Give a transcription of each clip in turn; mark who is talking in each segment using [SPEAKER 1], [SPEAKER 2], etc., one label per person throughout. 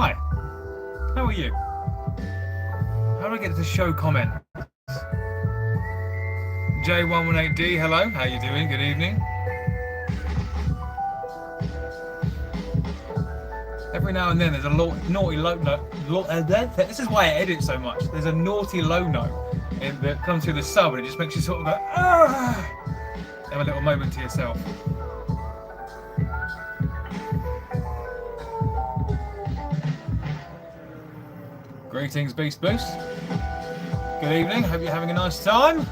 [SPEAKER 1] Hi. How are you? How do I get to show comment? J118D, hello. How you doing? Good evening. Every now and then there's a naughty low note. This is why I edit so much. There's a naughty low note that comes through the sub and it just makes you sort of go, ah! Have a little moment to yourself. Greetings, Beast Boost. Good evening. Hope you're having a nice time.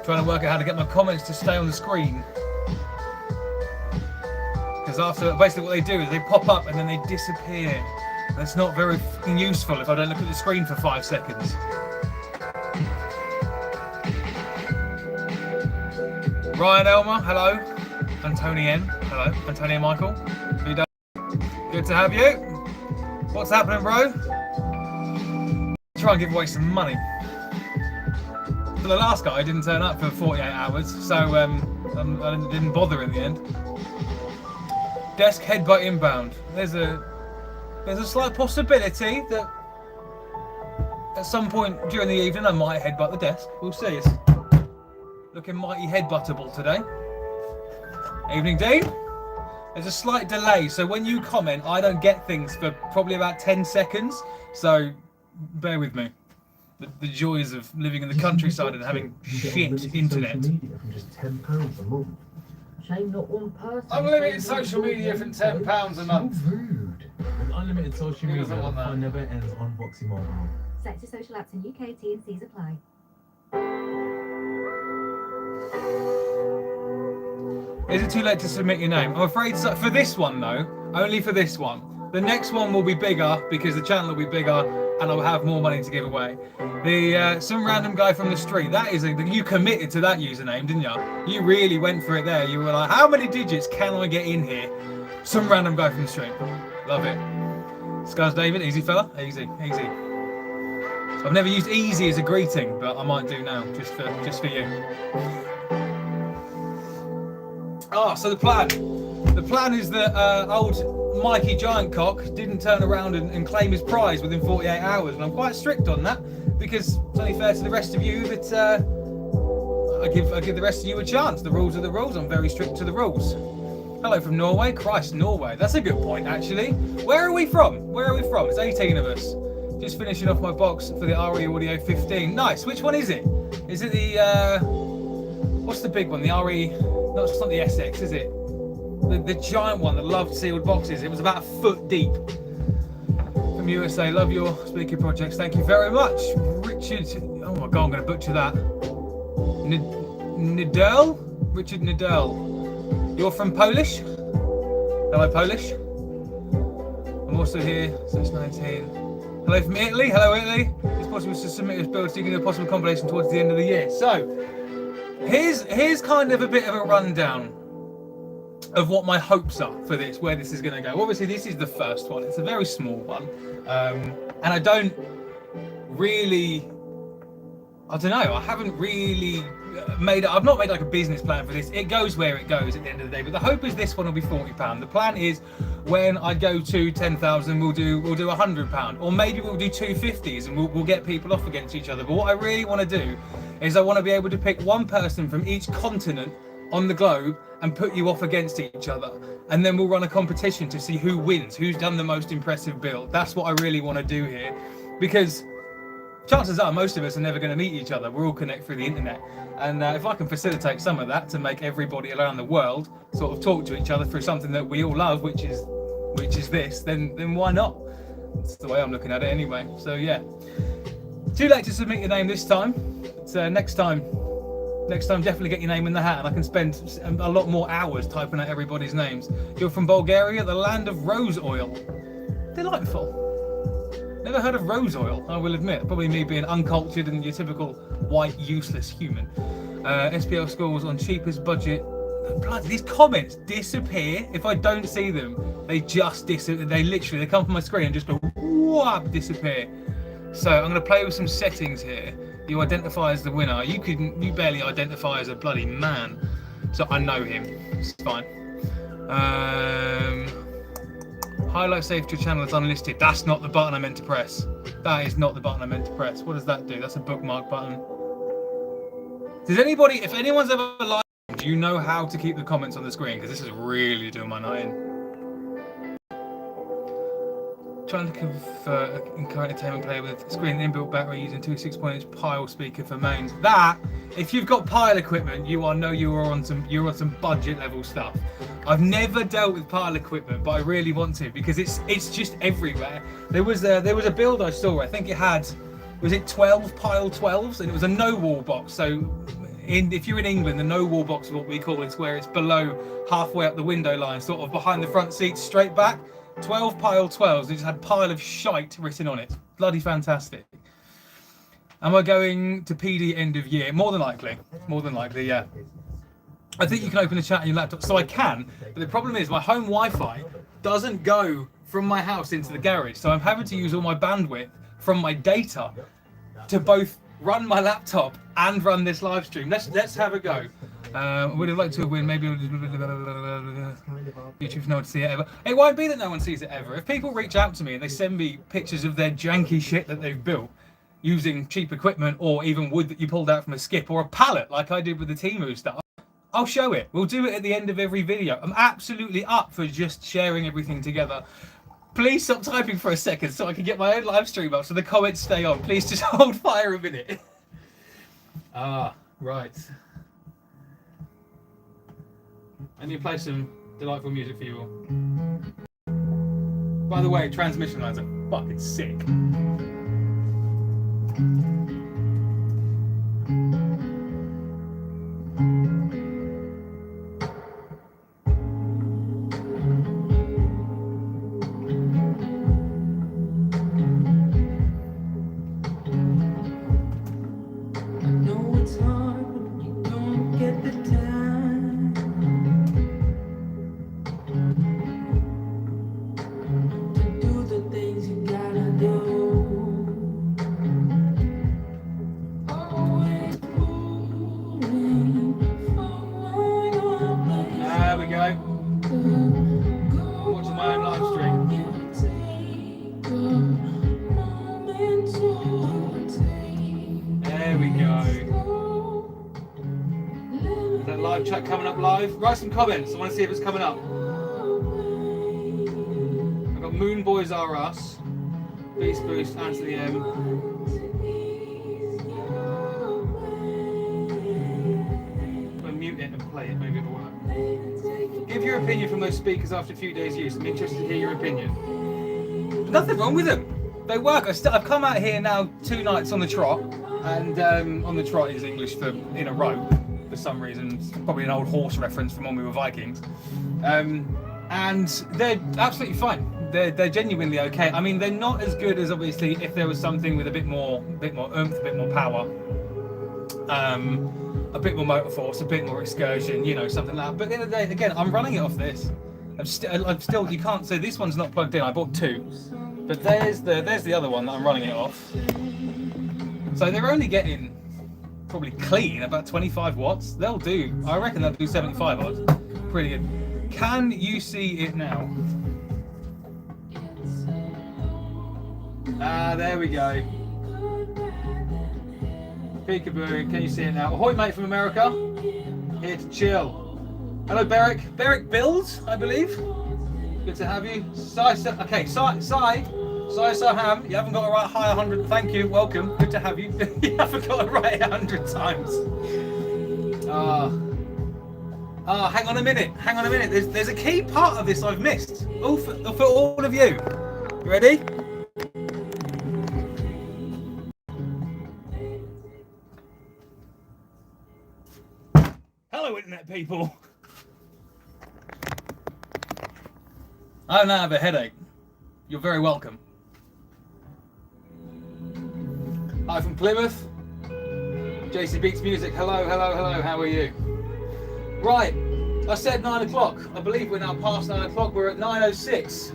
[SPEAKER 1] Trying to work out how to get my comments to stay on the screen. Because after, basically what they do is they pop up and then they disappear. That's not very fucking useful if I don't look at the screen for 5 seconds. Ryan Elmer, hello. Anthony N, hello. Antonio Michael, how you doing? Good to have you. What's happening, bro? Try and give away some money. For the last guy, I didn't turn up for 48 hours, so I didn't bother in the end. Desk headbutt inbound. There's a slight possibility that at some point during the evening I might headbutt the desk. We'll see. It's looking mighty headbuttable today. Evening, Dean. There's a slight delay, so when you comment, I don't get things for probably about 10 seconds. So bear with me. The joys of living in the countryside and having shit internet.
[SPEAKER 2] From just £10 a month.
[SPEAKER 3] Shame not one person.
[SPEAKER 1] Unlimited social media for £10 a month.
[SPEAKER 2] So rude. With unlimited social
[SPEAKER 1] Who
[SPEAKER 2] media,
[SPEAKER 1] doesn't want that?
[SPEAKER 2] fun never ends on Boxing Mobile.
[SPEAKER 3] Sector social apps in UK, T&Cs apply.
[SPEAKER 1] Is it too late to submit your name? I'm afraid so. For this one though, only for this one. The next one will be bigger because the channel will be bigger and I'll have more money to give away. The some random guy from the street, that is you committed to that username, didn't you? You really went for it there. You were like, how many digits can I get in here? Some random guy from the street. Love it. Scars David, easy fella, easy, easy. I've never used easy as a greeting, but I might do now, just for you. Ah, so the plan is that old Mikey Giantcock didn't turn around and claim his prize within 48 hours, and I'm quite strict on that because it's only fair to the rest of you that I give the rest of you a chance. The rules are the rules. I'm very strict to the rules. Hello from Norway. Christ, Norway. That's a good point, actually. Where are we from? Where are we from? There's 18 of us. Just finishing off my box for the RE Audio 15. Nice. Which one is it? Is it the what's the big one? The RE. No, it's not the SX, is it? The giant one that loved sealed boxes. It was about a foot deep. From USA, love your speaker projects. Thank you very much, Richard. Oh my God, I'm going to butcher that. Nidell, Richard Nidell. You're from Polish. Hello, Polish. I'm also here since 19. Hello from Italy. Hello, Italy. It's possible to submit this build so you can do a possible compilation towards the end of the year. So. Here's kind of a bit of a rundown of what my hopes are for this, where this is going to go. Obviously, this is the first one. It's a very small one. And I don't know. I haven't really I've not made like a business plan for this. It goes where it goes at the end of the day. But the hope is this one will be £40. The plan is when I go to 10,000, we'll do £100, or maybe we'll do 250s and we'll get people off against each other. But what I really want to do is I want to be able to pick one person from each continent on the globe and put you off against each other, and then we'll run a competition to see who wins, who's done the most impressive build. That's what I really want to do here, because chances are most of us are never going to meet each other. We're all connected through the internet, and if I can facilitate some of that to make everybody around the world sort of talk to each other through something that we all love, which is this, then why not? That's the way I'm looking at it anyway. So yeah, too late to submit your name this time. But, next time definitely get your name in the hat, and I can spend a lot more hours typing out everybody's names. You're from Bulgaria, the land of rose oil. Delightful. Never heard of rose oil, I will admit. Probably me being uncultured and your typical white useless human. SPL schools on cheapest budget. Bloody, these comments disappear if I don't see them. They just disappear. They come from my screen and just go whoop, disappear. So I'm going to play with some settings here. You identify as the winner. You barely identify as a bloody man, so I know him. It's fine. Highlight save to your channel is unlisted. That's not the button I meant to press. That is not the button I meant to press. What does that do? That's a bookmark button. Does anybody, if anyone's ever live, do you know how to keep the comments on the screen? Because this is really doing my night in. Trying to convert a current entertainment player with screen inbuilt battery using 2 6.8 Pile speaker for mains. That, if you've got Pile equipment, you're on some budget level stuff. I've never dealt with Pile equipment, but I really want to because it's just everywhere. There was a build I saw. I think it had, was it 12 Pile 12s, and it was a no wall box. So if you're in England, the no wall box is what we call it. It's where it's below halfway up the window line, sort of behind the front seats, straight back. 12 Pile 12s, they just had pile of shite written on it. Bloody fantastic. Am I going to PD end of year? More than likely, yeah. I think you can open the chat on your laptop, so I can, but the problem is my home Wi-Fi doesn't go from my house into the garage, so I'm having to use all my bandwidth from my data to both run my laptop and run this live stream. Let's have a go. Would have liked to win, maybe YouTube's no one to see it ever. It won't be that no one sees it ever. If people reach out to me and they send me pictures of their janky shit that they've built using cheap equipment or even wood that you pulled out from a skip or a pallet like I did with the Temu stuff, I'll show it. We'll do it at the end of every video. I'm absolutely up for just sharing everything together. Please stop typing for a second so I can get my own live stream up so the comments stay on. Please just hold fire a minute. Right. I need to play some delightful music for you all. By the way, transmission lines are fucking sick. Write some comments. I want to see if it's coming up. I've got Moon Boys R Us, Beast Boost, Answer the M. I'll mute it and play it. Maybe it'll work. Give your opinion from those speakers after a few days' use. I'm interested to hear your opinion. Nothing wrong with them. They work. I've come out here now 2 nights on the trot, and on the trot is English for in a row. For some reason, it's probably an old horse reference from when we were Vikings, and they're absolutely fine. They're genuinely okay. I mean, they're not as good as obviously if there was something with a bit more oomph, a bit more power, a bit more motor force, a bit more excursion, you know, something like that. But at the end of the day, again, I'm running it off this. I'm still. You can't say this one's not plugged in. I bought 2, but there's the other one that I'm running it off. So they're only getting probably clean about 25 watts. They'll do, I reckon they'll do 75 watts. Pretty good. Can you see it now? There we go. Peekaboo, can you see it now? Ahoy mate from America, here to chill. Hello Beric. Beric Builds, I believe. Good to have you. Sai, Ham, you haven't got to write hi 100. Thank you, welcome. Good to have you. You haven't got to write 100 times. Hang on a minute. There's a key part of this I've missed. Oh, for all of you. You ready? Hello, internet people. I now have a headache. You're very welcome. Hi from Plymouth. JC Beats Music. Hello. How are you? Right. I said 9 o'clock. I believe we're now past 9 o'clock. We're at 9:06.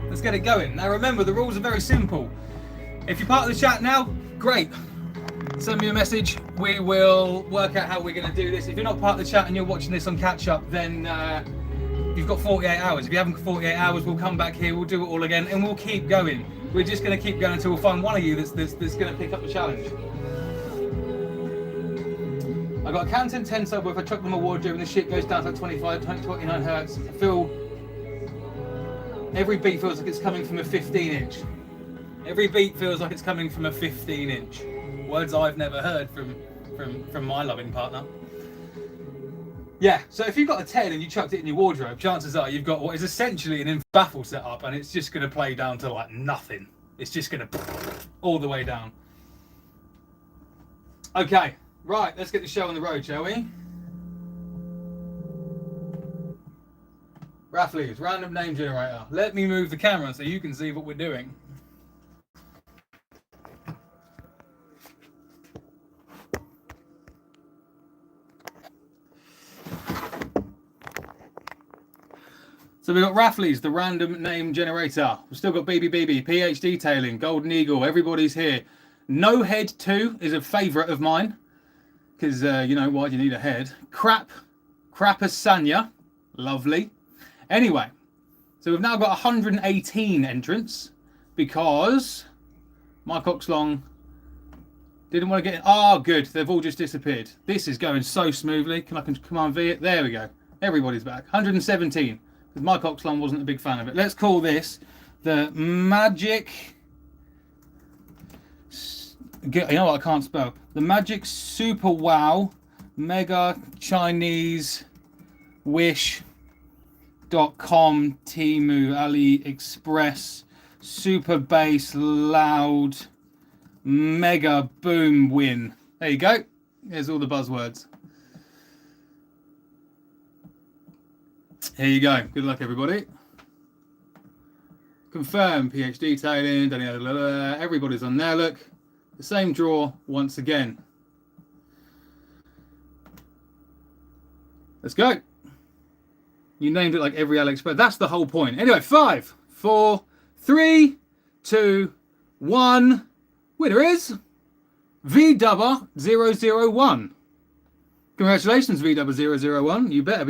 [SPEAKER 1] Let's get it going. Now remember, the rules are very simple. If you're part of the chat now, great. Send me a message. We will work out how we're going to do this. If you're not part of the chat and you're watching this on catch up, then you've got 48 hours. If you haven't got 48 hours, we'll come back here, we'll do it all again, and we'll keep going. We're just going to keep going until we find one of you that's going to pick up the challenge. I got a Canton 10 sub, if I chuck them a wardrobe and the shit goes down to like 29 hertz. I feel every beat feels like it's coming from a 15-inch. Every beat feels like it's coming from a 15-inch. Words I've never heard from my loving partner. Yeah, so if you've got a 10 and you chucked it in your wardrobe, chances are you've got what is essentially an baffle set up, and it's just going to play down to like nothing. It's just going to all the way down. Okay, right, let's get the show on the road, shall we? Raffles, random name generator. Let me move the camera so you can see what we're doing. So we've got Raffles, the random name generator. We've still got BB, PH Detailing, Golden Eagle, everybody's here. No Head 2 is a favourite of mine. Because, you know, why do you need a head? Crapasanya, lovely. Anyway, so we've now got 118 entrants. Because Mike Oxlong didn't want to get in. Oh, good, they've all just disappeared. This is going so smoothly. Can I Command V it? There we go. Everybody's back. 117. Because Mike Oxlong wasn't a big fan of it. Let's call this the Magic... You know what I can't spell? The Magic Super Wow Mega Chinese Wish.com Temu AliExpress Super Bass Loud Mega Boom Win. There you go. Here's all the buzzwords. Here you go. Good luck, everybody. Confirm PH Detailing. Everybody's on there. Look, the same draw once again. Let's go. You named it like every AliExpress. That's the whole point. Anyway, 5, 4, 3, 2, 1. Winner is VDubber001. Congratulations, VDubber001. You better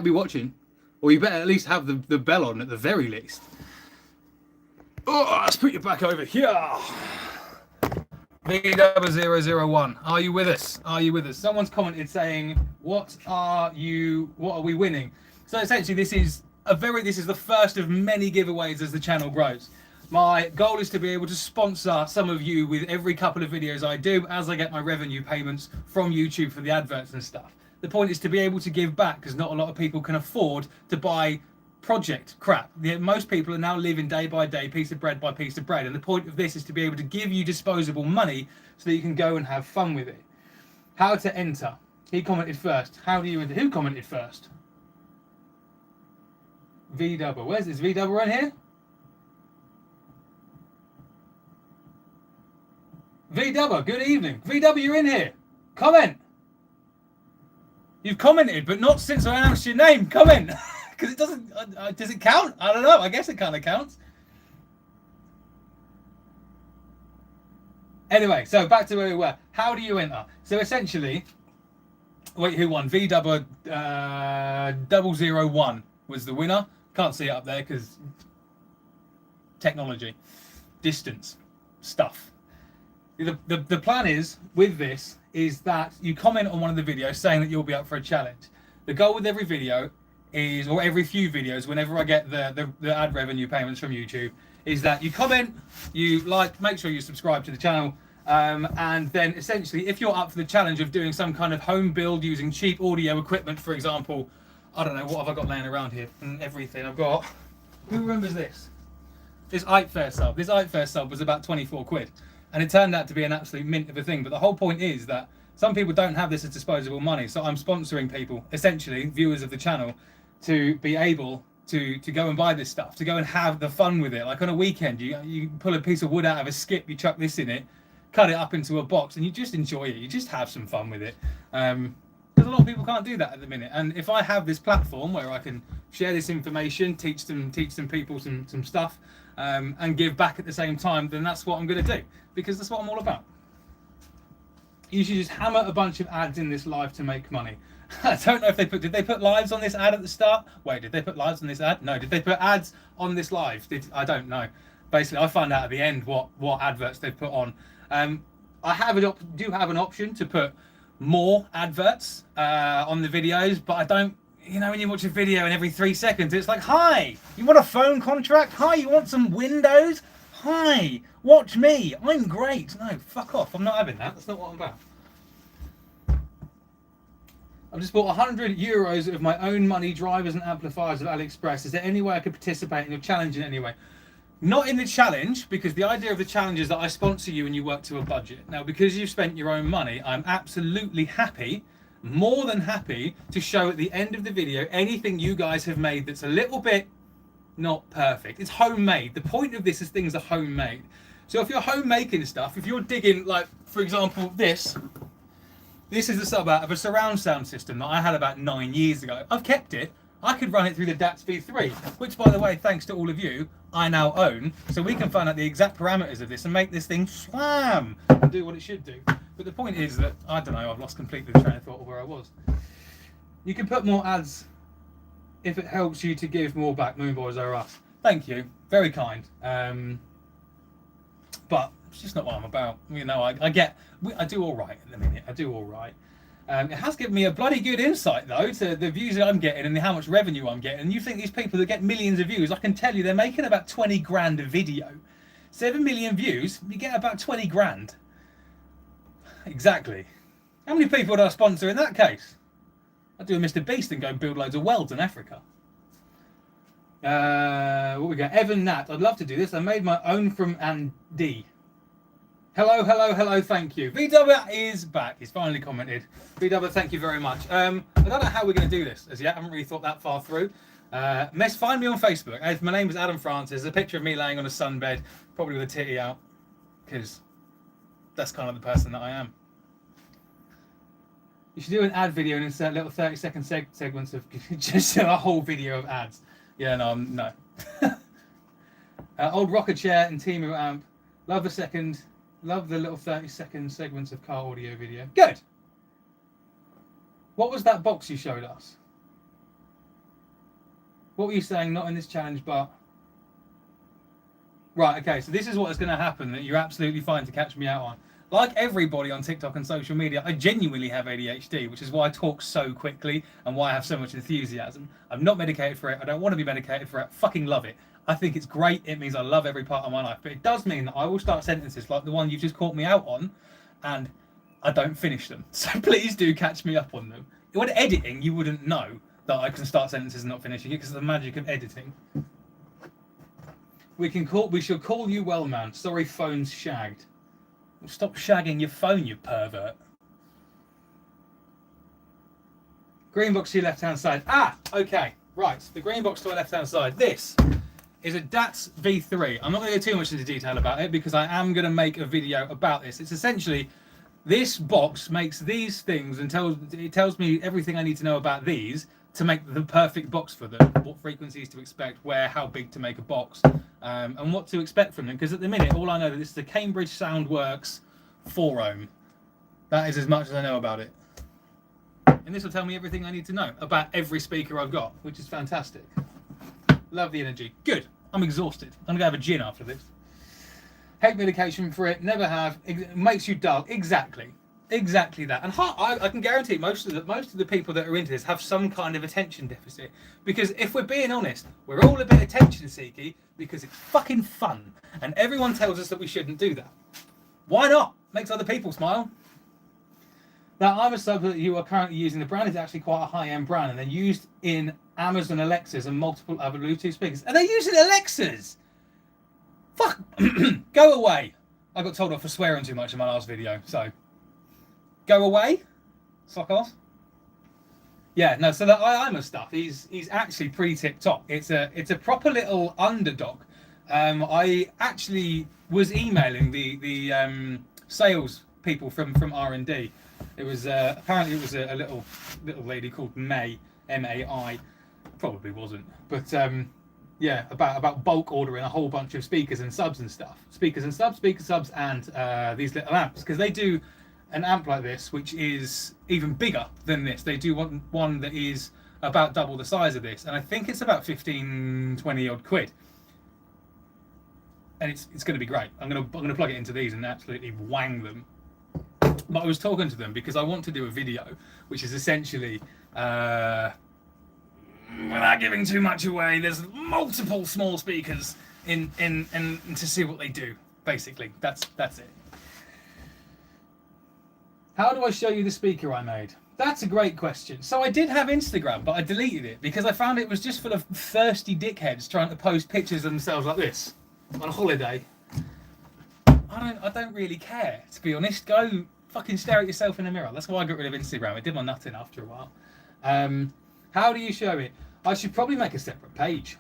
[SPEAKER 1] be watching, or you better at least have the bell on at the very least. Oh, let's put you back over here. VDubber001. Are you with us? Are you with us? Someone's commented saying, "What are we winning?" So essentially, this is the first of many giveaways as the channel grows. My goal is to be able to sponsor some of you with every couple of videos I do as I get my revenue payments from YouTube for the adverts and stuff. The point is to be able to give back, because not a lot of people can afford to buy project crap. Most people are now living day by day, piece of bread by piece of bread. And the point of this is to be able to give you disposable money so that you can go and have fun with it. How to enter. He commented first. How do you enter? Who commented first? VDubber. Where's this? VDubber right here? VDubber, good evening. VW, you're in here. Comment. You've commented, but not since I announced your name. Comment. Because it doesn't... does it count? I don't know. I guess it kind of counts. Anyway, so back to where we were. How do you enter? So essentially... Wait, who won? VDubber 001 was the winner. Can't see it up there because... Technology. Distance. Stuff. The plan is, with this, is that you comment on one of the videos saying that you'll be up for a challenge. The goal with every video is, or every few videos, whenever I get the ad revenue payments from YouTube, is that you comment, you like, make sure you subscribe to the channel, and then essentially, if you're up for the challenge of doing some kind of home build using cheap audio equipment, for example, I don't know, what have I got laying around here? Everything I've got. Who remembers this? This Itefair sub. This Itefair sub was about 24 quid. And it turned out to be an absolute mint of a thing. But the whole point is that some people don't have this as disposable money. So I'm sponsoring people, essentially viewers of the channel, to be able to go and buy this stuff, to go and have the fun with it. Like on a weekend, you pull a piece of wood out of a skip, you chuck this in it, cut it up into a box, and you just enjoy it. You just have some fun with it. Because a lot of people can't do that at the minute. And if I have this platform where I can share this information, teach some people some stuff, and give back at the same time, then that's what I'm going to do, because that's what I'm all about. You should just hammer a bunch of ads in this live to make money. I don't know if did they put lives on this ad at the start? Wait, did they put lives on this ad? No, did they put ads on this live? I don't know. Basically, I found out at the end what adverts they've put on. I do have an option to put more adverts on the videos, but I don't. You know, when you watch a video and every 3 seconds, it's like, hi, you want a phone contract? Hi, you want some Windows? Hi, watch me. I'm great. No, fuck off. I'm not having that. That's not what I'm about. I've just bought €100 of my own money drivers and amplifiers of AliExpress. Is there any way I could participate in your challenge in any way? Not in the challenge, because the idea of the challenge is that I sponsor you and you work to a budget. Now, because you've spent your own money, I'm absolutely happy, more than happy, to show at the end of the video anything you guys have made that's a little bit not perfect. It's homemade. The point of this is things are homemade. So if you're homemaking stuff, if you're digging, like, for example, this is the sub out of a surround sound system that I had about 9 years ago. I've kept it. I could run it through the DATS V3, which, by the way, thanks to all of you, I now own. So we can find out the exact parameters of this and make this thing slam and do what it should do. But the point is that, I don't know, I've lost completely the train of thought of where I was. You can put more ads if it helps you to give more back. Moonboys are us. Thank you. Very kind. But it's just not what I'm about. You know, I do all right at the minute. I do all right. It has given me a bloody good insight, though, to the views that I'm getting and how much revenue I'm getting. And you think these people that get millions of views, I can tell you they're making about 20 grand a video. 7 million views, you get about 20 grand. Exactly. How many people would I sponsor in that case? I'd do a Mr. Beast and go build loads of welds in Africa. What we got? Evan Nat. I'd love to do this. I made my own from Andy. Hello, hello, hello, thank you. VW is back. He's finally commented. VW, thank you very much. I don't know how we're going to do this as yet. I haven't really thought that far through. Find me on Facebook. My name is Adam Francis. There's a picture of me laying on a sunbed, probably with a titty out, because that's kind of the person that I am. You should do an ad video and insert little 30-second segments of just a whole video of ads. Yeah, no. Old rocker chair and Temu amp. Love the little 30-second segments of car audio video. Good. What was that box you showed us? What were you saying? Not in this challenge, but... Right, okay, so this is what is going to happen that you're absolutely fine to catch me out on. Like everybody on TikTok and social media, I genuinely have ADHD, which is why I talk so quickly and why I have so much enthusiasm. I'm not medicated for it. I don't want to be medicated for it. I fucking love it. I think it's great. It means I love every part of my life. But it does mean that I will start sentences like the one you've just caught me out on, and I don't finish them. So please do catch me up on them. When editing, you wouldn't know that I can start sentences and not finishing it because of the magic of editing. We should call you well, man. Sorry, phone's shagged. Well, stop shagging your phone, you pervert. Green box to your left-hand side. Ah, okay. Right, the green box to our left-hand side. This is a DATS V3. I'm not going to go too much into detail about it because I am going to make a video about this. It's essentially, this box makes these things and tells me everything I need to know about these to make the perfect box for them. What frequencies to expect, where, how big to make a box, and what to expect from them. Because at the minute, all I know is this is a Cambridge Soundworks 4-ohm. That is as much as I know about it. And this will tell me everything I need to know about every speaker I've got, which is fantastic. Love the energy. Good. I'm exhausted. I'm going to have a gin after this. Hate medication for it. Never have. It makes you dull. Exactly. Exactly that. And I can guarantee most of the people that are into this have some kind of attention deficit. Because if we're being honest, we're all a bit attention seeky because it's fucking fun. And everyone tells us that we shouldn't do that. Why not? Makes other people smile. Now, I'm a sub that you are currently using. The brand is actually quite a high-end brand, and they're used in Amazon Alexas and multiple other Bluetooth speakers. And they're using Alexas! Fuck! Go away! I got told off for swearing too much in my last video, so... Go away? Fuck off. Yeah, no, so that IMA stuff, he's actually pretty tip-top. It's a proper little underdog. I actually was emailing the sales people from R&D. It was apparently it was a little lady called May, M-A-I. Probably wasn't, but yeah, about bulk ordering a whole bunch of speakers and subs and stuff. Speakers and subs, and these little amps, because they do an amp like this, which is even bigger than this. They do want one that is about double the size of this, and I think it's about 15, 20 odd quid. And it's going to be great. I'm going to plug it into these and absolutely wang them. But I was talking to them because I want to do a video, which is essentially, without giving too much away, there's multiple small speakers in to see what they do. Basically, that's it. How do I show you the speaker I made? That's a great question. So I did have Instagram, but I deleted it because I found it was just full of thirsty dickheads trying to post pictures of themselves like this on a holiday. I don't really care, to be honest. Go fucking stare at yourself in the mirror. That's why I got rid of Instagram. It did my nutting after a while. How do you show it? I should probably make a separate page.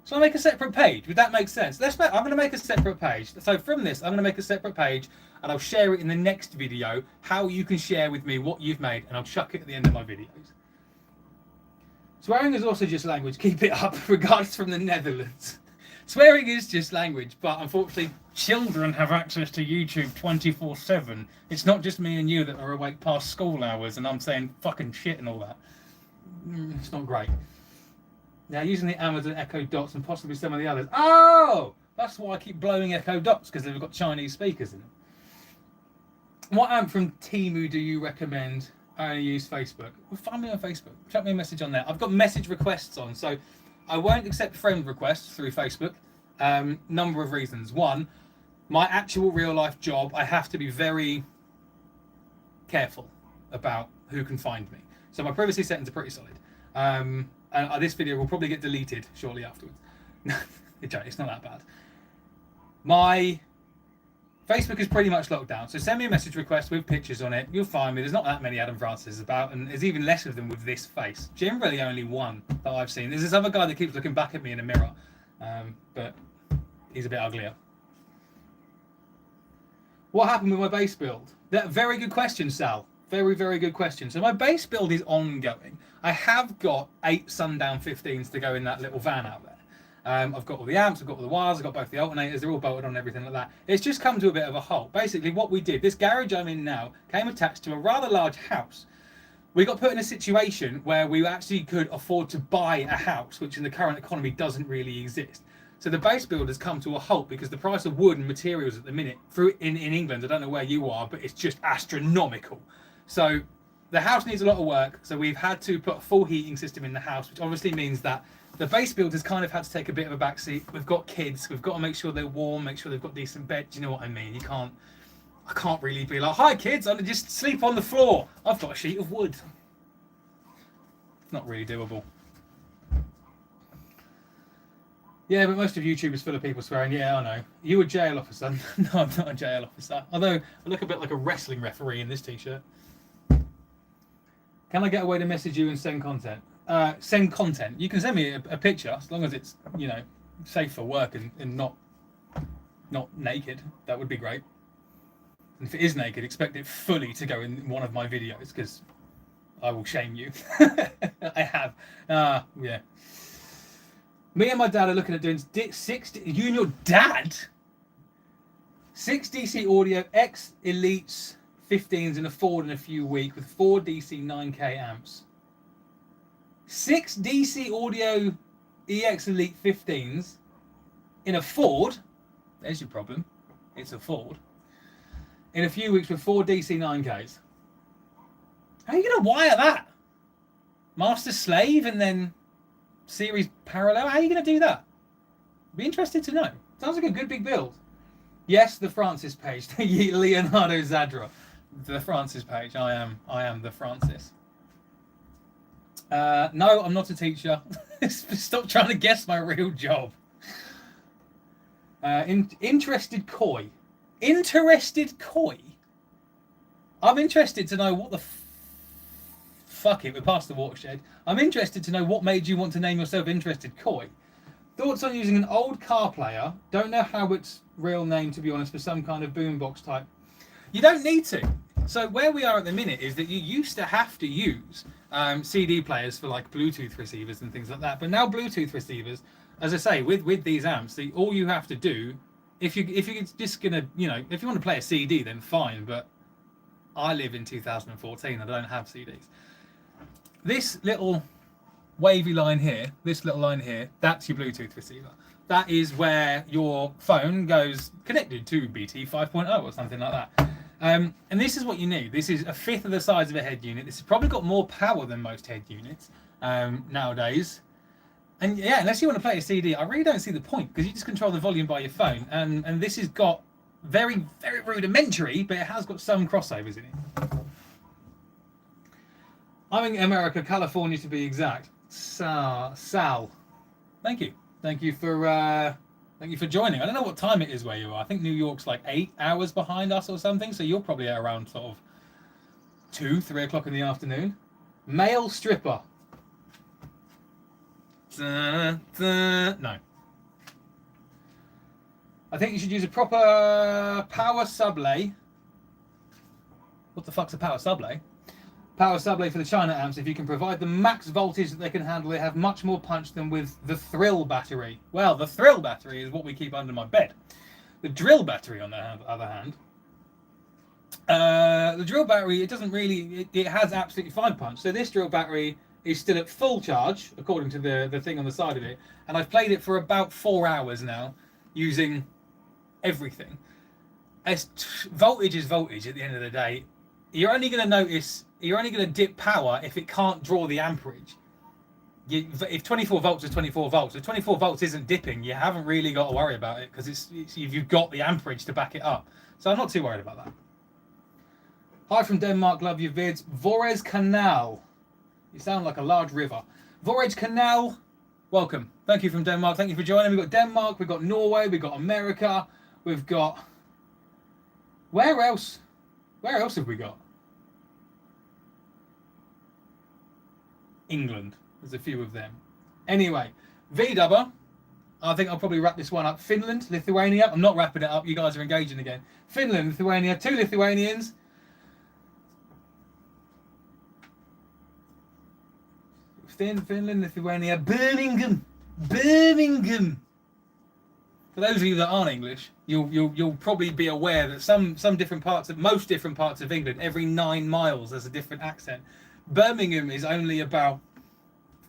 [SPEAKER 1] So I make a separate page. Would that make sense? I'm going to make a separate page. So from this, I'm going to make a separate page, and I'll share it in the next video. How you can share with me what you've made, and I'll chuck it at the end of my videos. Swearing is also just language. Keep it up. Regards from the Netherlands. Swearing is just language, but unfortunately, children have access to YouTube 24/7. It's not just me and you that are awake past school hours, and I'm saying fucking shit and all that. It's not great. Now, using the Amazon Echo Dots and possibly some of the others. Oh! That's why I keep blowing Echo Dots, because they've got Chinese speakers in them. What amp from Temu do you recommend? I only use Facebook. Well, find me on Facebook. Chuck me a message on there. I've got message requests on, so I won't accept friend requests through Facebook. Number of reasons. One, my actual real life job, I have to be very careful about who can find me. So my privacy settings are pretty solid. And this video will probably get deleted shortly afterwards. It's not that bad. My Facebook is pretty much locked down. So send me a message request with pictures on it. You'll find me. There's not that many Adam Francis about, and there's even less of them with this face. Generally only one that I've seen. There's this other guy that keeps looking back at me in a mirror, but he's a bit uglier. What happened with my bass build? Very good question, Sal. Very, very good question. So my bass build is ongoing. I have got 8 Sundown 15s to go in that little van out there. I've got all the amps, I've got all the wires, I've got both the alternators, they're all bolted on and everything like that. It's just come to a bit of a halt. Basically, what we did, this garage I'm in now came attached to a rather large house. We got put in a situation where we actually could afford to buy a house, which in the current economy doesn't really exist. So the base build has come to a halt because the price of wood and materials at the minute, in England, I don't know where you are, but it's just astronomical. So the house needs a lot of work, so we've had to put a full heating system in the house, which obviously means that the base build has kind of had to take a bit of a backseat. We've got kids, we've got to make sure they're warm, make sure they've got decent beds. You know what I mean? I can't really be like, hi kids, I'm just sleep on the floor. I've got a sheet of wood. It's not really doable. Yeah, but most of YouTube is full of people swearing. Yeah, I know. You a jail officer? No, I'm not a jail officer. Although I look a bit like a wrestling referee in this t-shirt. Can I get a way to message you and send content? Send content. You can send me a picture as long as it's, you know, safe for work and not naked. That would be great. And if it is naked, expect it fully to go in one of my videos because I will shame you. I have. Yeah. Me and my dad are looking at doing 6. You and your dad? 6 DC audio, X Elites 15s in a Ford in a few weeks with 4 DC 9K amps. 6 DC audio EX Elite 15s in a Ford. There's your problem. It's a Ford. In a few weeks with 4 DC 9Ks. How are you going to wire that? Master Slave and then Series Parallel? How are you going to do that? Be interested to know. Sounds like a good big build. Yes, the Francis page. Leonardo Zadra. The Francis page. I am the Francis. No, I'm not a teacher. Stop trying to guess my real job. Interested Koi. Interested Koi? I'm interested to know what the fuck it, we're past the watershed. I'm interested to know what made you want to name yourself Interested Koi. Thoughts on using an old car player. Don't know how its real name, to be honest, for some kind of boombox type. You don't need to. So where we are at the minute is that you used to have to use CD players for like Bluetooth receivers and things like that. But now Bluetooth receivers, as I say, with these amps, all you have to do, if you're just gonna, you know, if you want to play a CD, then fine. But I live in 2014. I don't have CDs. This little wavy line here, this little line here, that's your Bluetooth receiver. That is where your phone goes connected to BT 5.0 or something like that. And this is what you need. This is a fifth of the size of a head unit. This has probably got more power than most head units nowadays. And yeah, unless you want to play a CD, I really don't see the point, because you just control the volume by your phone. And this has got very, very rudimentary, but it has got some crossovers in it. I'm in America, California to be exact. Sal, thank you for joining. I don't know what time it is where you are. I think New York's like 8 hours behind us or something, so you're probably at around sort of 2-3 o'clock in the afternoon. Male stripper. No. I think you should use a proper power sublay. What the fuck's a power sublay? Power sublay for the China amps. If you can provide the max voltage that they can handle, they have much more punch than with the Thrill battery. Well, the Thrill battery is what we keep under my bed. The Drill battery, on the other hand, the Drill battery, it doesn't really, it has absolutely fine punch. So this Drill battery is still at full charge, according to the thing on the side of it. And I've played it for about 4 hours now, using everything. Voltage is voltage at the end of the day. You're only going to dip power if it can't draw the amperage. If 24 volts is 24 volts, if 24 volts isn't dipping, you haven't really got to worry about it, because you've got the amperage to back it up. So I'm not too worried about that. Hi from Denmark, love your vids. Vorez Canal. You sound like a large river. Vorez Canal, welcome. Thank you from Denmark. Thank you for joining. We've got Denmark, we've got Norway, we've got America, we've got... Where else? Where else have we got? England. There's a few of them. Anyway, VDubber. I think I'll probably wrap this one up. Finland, Lithuania. I'm not wrapping it up. You guys are engaging again. Finland, Lithuania. 2 Lithuanians. Finland, Lithuania. Birmingham. Birmingham. For those of you that aren't English, you'll probably be aware that most different parts of England, every 9 miles, there's a different accent. Birmingham is only about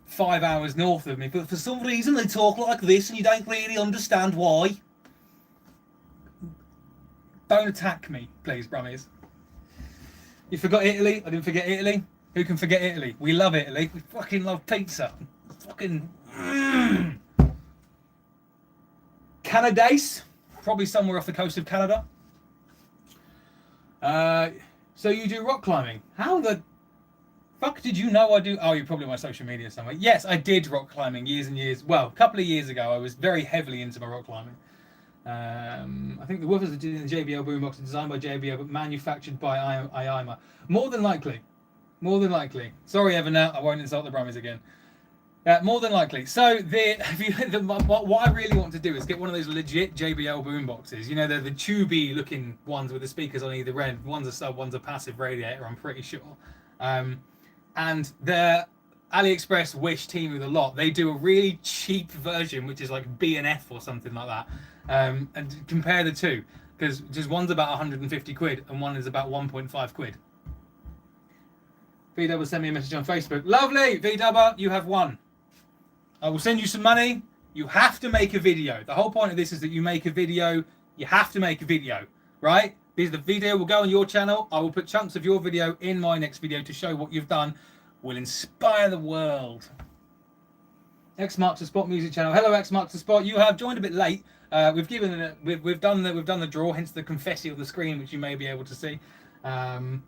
[SPEAKER 1] 5 hours north of me, but for some reason they talk like this, and you don't really understand why. Don't attack me, please, Brummies. You forgot Italy? I didn't forget Italy. Who can forget Italy? We love Italy. We fucking love pizza. Fucking... Canadace, probably somewhere off the coast of Canada. So you do rock climbing. How the fuck did you know I do? Oh, you're probably on my social media somewhere. Yes, I did rock climbing years and years. Well, a couple of years ago, I was very heavily into my rock climbing. I think the woofers that did in the JBL boombox are designed by JBL but manufactured by IAIMA. More than likely. More than likely. Sorry, Evernote, I won't insult the Brummies again. More than likely. So what I really want to do is get one of those legit JBL boomboxes. You know, they're the tubey looking ones with the speakers on either end. One's a sub, one's a passive radiator, I'm pretty sure. And the AliExpress, Wish, Temu, the lot, they do a really cheap version, which is like B&F or something like that. And compare the two, because just one's about 150 quid and one is about 1.5 quid. VDubber sent me a message on Facebook. Lovely, VDubber, you have won. I will send you some money. You have to make a video. The whole point of this is that you make a video. You have to make a video, right? Because the video will go on your channel. I will put chunks of your video in my next video to show what you've done. Will inspire the world. X marks the spot music channel. Hello, X marks the spot. You have joined a bit late. We've done the draw, hence the confetti of the screen, which you may be able to see. Yeah,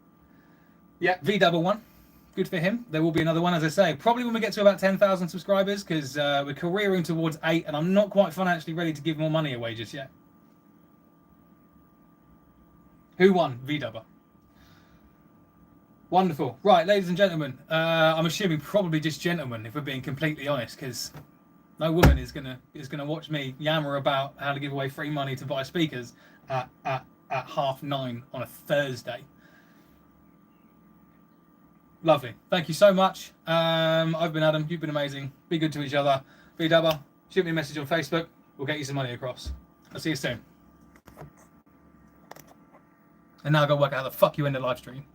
[SPEAKER 1] VDubber won. Good for him. There will be another one, as I say, probably when we get to about 10,000 subscribers, because we're careering towards 8, and I'm not quite financially ready to give more money away just yet. Who won? VDubber. Wonderful. Right, ladies and gentlemen, I'm assuming probably just gentlemen, if we're being completely honest, because no woman is gonna watch me yammer about how to give away free money to buy speakers at 9:30 on a Thursday. Lovely. Thank you so much. I've been Adam. You've been amazing. Be good to each other. VDubber, shoot me a message on Facebook. We'll get you some money across. I'll see you soon. And now I got to work out how the fuck you end the live stream.